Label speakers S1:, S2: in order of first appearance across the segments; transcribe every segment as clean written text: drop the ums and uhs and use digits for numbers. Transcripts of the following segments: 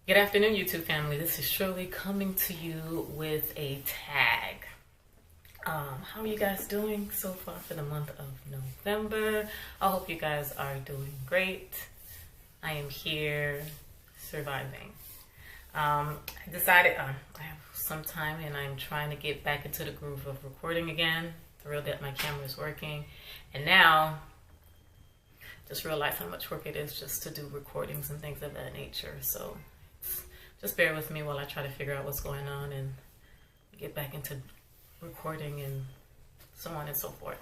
S1: Good afternoon, YouTube family. This is Shirley coming to you with a tag. How are you guys doing so far for the month of November? I hope you guys are doing great. I am here surviving. I decided I have some time and I'm trying to get back into the groove of recording again. Thrilled that my camera is working. And now, just realized how much work it is just to do recordings and things of that nature. So just bear with me while I try to figure out what's going on and get back into recording and so on and so forth.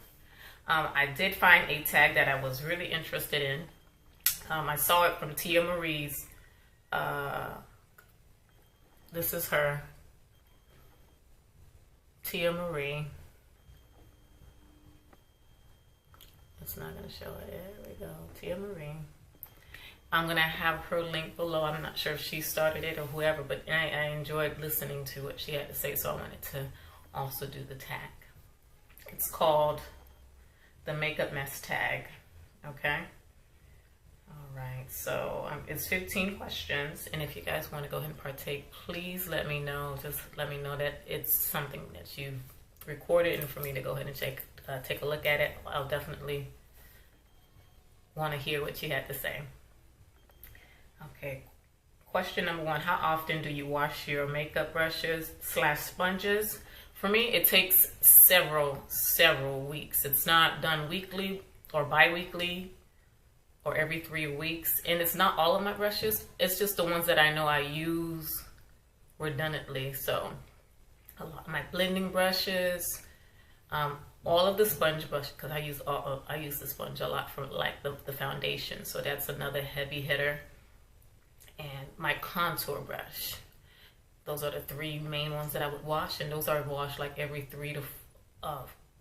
S1: I did find a tag that I was really interested in. I saw it from Tia Marie's. This is her. Tia Marie. It's not going to show it. There we go. Tia Marie. I'm going to have her link below. I'm not sure if she started it or whoever, but I enjoyed listening to what she had to say, so I wanted to also do the tag. It's called the Makeup Mess Tag, okay? All right, so it's 15 questions, and if you guys want to go ahead and partake, please let me know. Just let me know that it's something that you've recorded, and for me to go ahead and take a look at it. I'll definitely want to hear what you had to say. Okay, question number 1, how often do you wash your makeup brushes / sponges? For me, it takes several weeks. It's not done weekly or bi-weekly or every 3 weeks. And it's not all of my brushes. It's just the ones that I know I use redundantly. So a lot of my blending brushes, all of the sponge brush, because I use the sponge a lot for like the foundation. So that's another heavy hitter. And my contour brush. Those are the 3 main ones that I would wash, and those are washed like every 3 to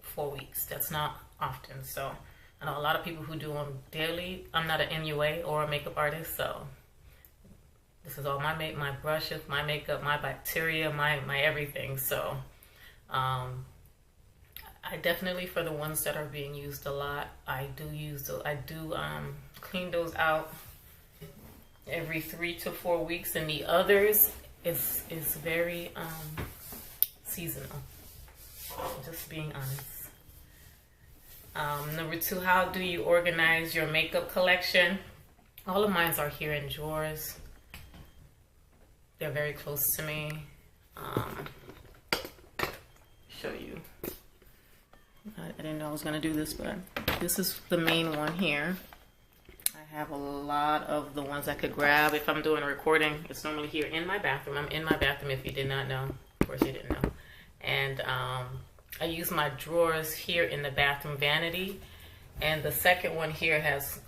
S1: 4 weeks. That's not often. So I know a lot of people who do them daily. I'm not an MUA or a makeup artist, so this is all my brushes, my makeup, my bacteria, my everything. So I definitely, for the ones that are being used a lot, I do clean those out every 3 to 4 weeks, and the others is very seasonal. Just being honest. Number 2, how do you organize your makeup collection? All of mine are here in drawers. They're very close to me. Show you. I didn't know I was gonna do this, but this is the main one here. I have a lot of the ones I could grab if I'm doing a recording. It's normally here in my bathroom. I'm in my bathroom if you did not know. Of course you didn't know. And I use my drawers here in the bathroom vanity. And the second one here has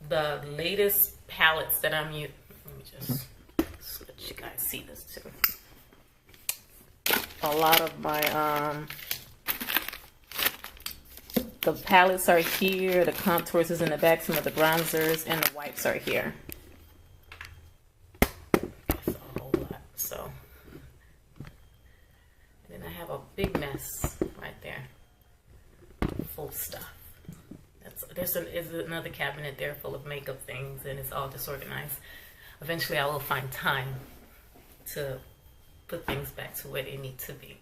S1: the latest palettes that I'm using. Let me just let you guys see this too. A lot of my the palettes are here, the contours is in the back, some of the bronzers, and the whites are here. That's a whole lot. So, and then I have a big mess right there, full of stuff. There's another cabinet there full of makeup things, and it's all disorganized. Eventually, I will find time to put things back to where they need to be.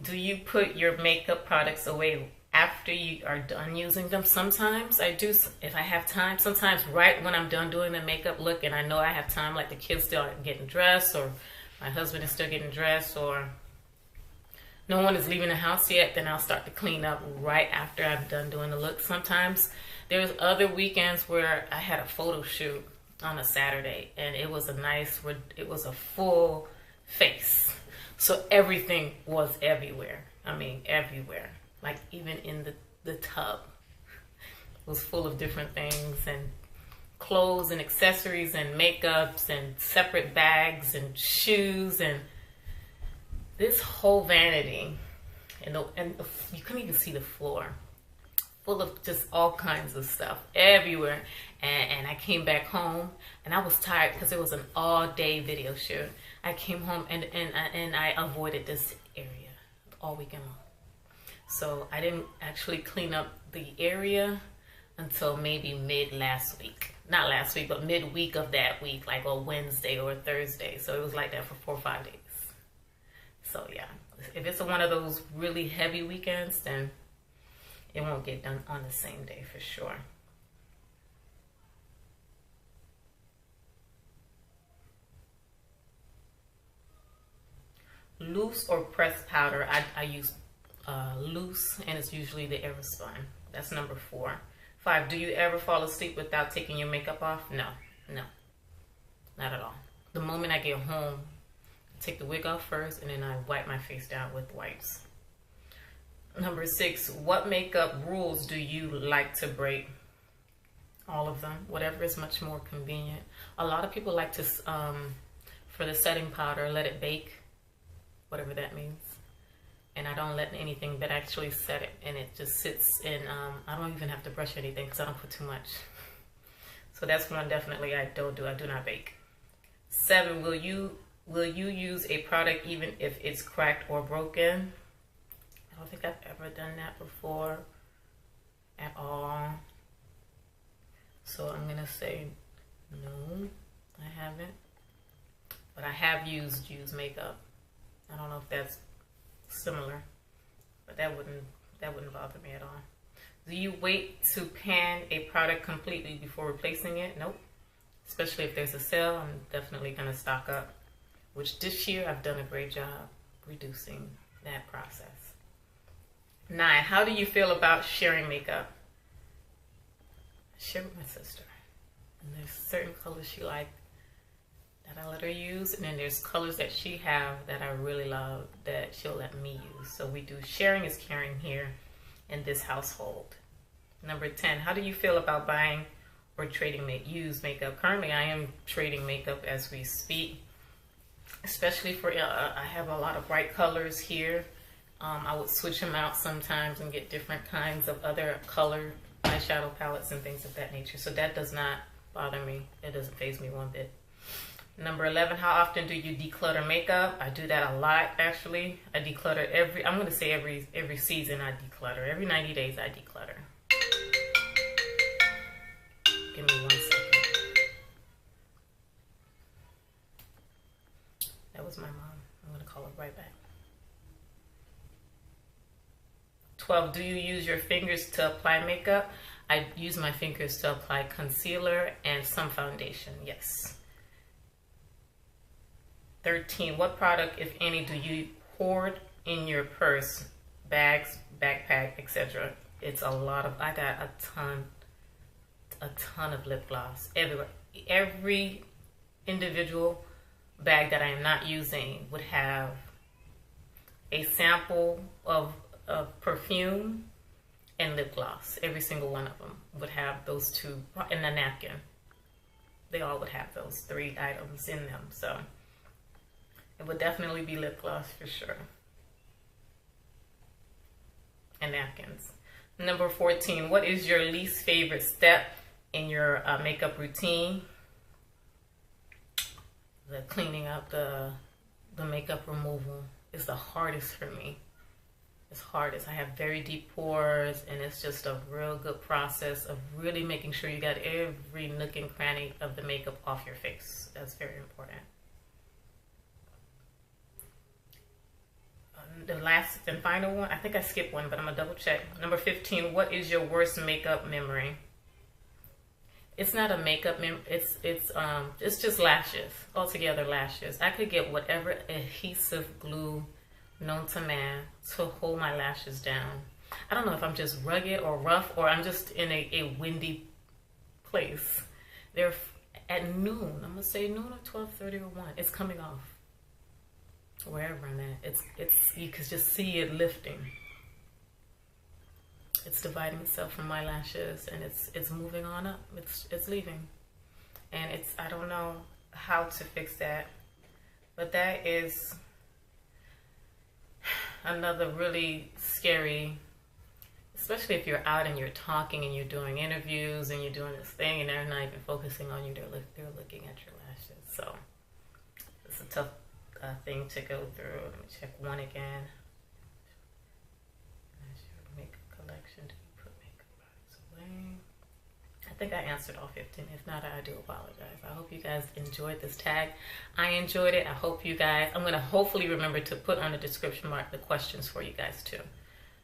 S1: Do you put your makeup products away after you are done using them? Sometimes I do, if I have time. Sometimes right when I'm done doing the makeup look and I know I have time, like the kids still are getting dressed or my husband is still getting dressed or no one is leaving the house yet, then I'll start to clean up right after I'm done doing the look. Sometimes there's other weekends where I had a photo shoot on a Saturday and it was a full face. So everything was everywhere. I mean, everywhere. Like even in the tub. It was full of different things and clothes and accessories and makeups and separate bags and shoes and this whole vanity. And you couldn't even see the floor. Full of just all kinds of stuff everywhere. And I came back home and I was tired because it was an all-day video shoot. I came home and I avoided this area all weekend long. So I didn't actually clean up the area until maybe mid last week. not last week, but midweek of that week, like a Wednesday or a Thursday. So it was like that for 4 or 5 days. So yeah, if it's one of those really heavy weekends, then it won't get done on the same day for sure. Loose or pressed powder? I use loose, and it's usually the Aerospun. That's number 4. 5, do you ever fall asleep without taking your makeup off? No, not at all. The moment I get home, I take the wig off first, and then I wipe my face down with wipes. Number 6, what makeup rules do you like to break? All of them, whatever is much more convenient. A lot of people like to, for the setting powder, let it bake, whatever that means. And I don't let anything but actually set it, and it just sits in, I don't even have to brush anything because I don't put too much. So that's one definitely I don't do. I do not bake. 7, will you use a product even if it's cracked or broken? I don't think I've ever done that before at all. So I'm gonna say no, I haven't. But I have used makeup. I don't know if that's similar, but that wouldn't bother me at all. Do you wait to pan a product completely before replacing it? Nope. Especially if there's a sale, I'm definitely gonna stock up, which this year I've done a great job reducing that process. 9, how do you feel about sharing makeup? I share with my sister, and there's certain colors she likes that I let her use, and then there's colors that she have that I really love that she'll let me use. So we do sharing is caring here in this household. Number 10, how do you feel about buying or trading used makeup? Currently, I am trading makeup as we speak, especially for, I have a lot of bright colors here. I would switch them out sometimes and get different kinds of other color eyeshadow palettes and things of that nature. So that does not bother me. It doesn't faze me one bit. Number 11, how often do you declutter makeup? I do that a lot, actually. I declutter I'm going to say every season I declutter. Every 90 days I declutter. Give me 1 second. That was my mom. I'm going to call her right back. 12, do you use your fingers to apply makeup? I use my fingers to apply concealer and some foundation, yes. 13, what product, if any, do you hoard in your purse, bags, backpack, etc.? It's a lot of, I got a ton of lip gloss everywhere. Every individual bag that I am not using would have a sample of perfume and lip gloss. Every single one of them would have those 2, and a napkin. They all would have those 3 items in them. So it would definitely be lip gloss for sure. And napkins. Number 14, what is your least favorite step in your makeup routine? The cleaning up, the makeup removal is the hardest for me. It's hardest. I have very deep pores, and it's just a real good process of really making sure you got every nook and cranny of the makeup off your face. That's very important. The last and final one, I think I skipped one, but I'm gonna double check. Number 15, what is your worst makeup memory? It's not a makeup it's just lashes, altogether lashes. I could get whatever adhesive glue known to man to hold my lashes down. I don't know if I'm just rugged or rough, or I'm just in a windy place. They're at noon, I'm gonna say noon or 12:30 or 1, it's coming off. Wherever I'm at, it's you can just see it lifting. It's dividing itself from my lashes, and it's moving on up. It's leaving, and I don't know how to fix that, but that is another really scary, especially if you're out and you're talking and you're doing interviews and you're doing this thing and they're not even focusing on you. They're looking at your lashes. So it's a tough thing to go through. Let me check one again. Makeup collection. Do you put makeup products away? I think I answered all 15. If not, I do apologize. I hope you guys enjoyed this tag. I enjoyed it. I hope you guys, I'm going to hopefully remember to put on the description mark the questions for you guys too.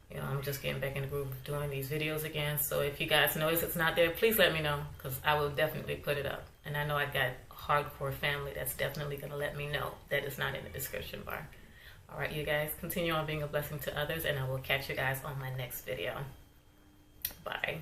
S1: You know, I'm just getting back in the groove of doing these videos again. So if you guys notice it's not there, please let me know, because I will definitely put it up. And I know I got a hardcore family that's definitely going to let me know that it's not in the description bar. All right, you guys, continue on being a blessing to others, and I will catch you guys on my next video. Bye.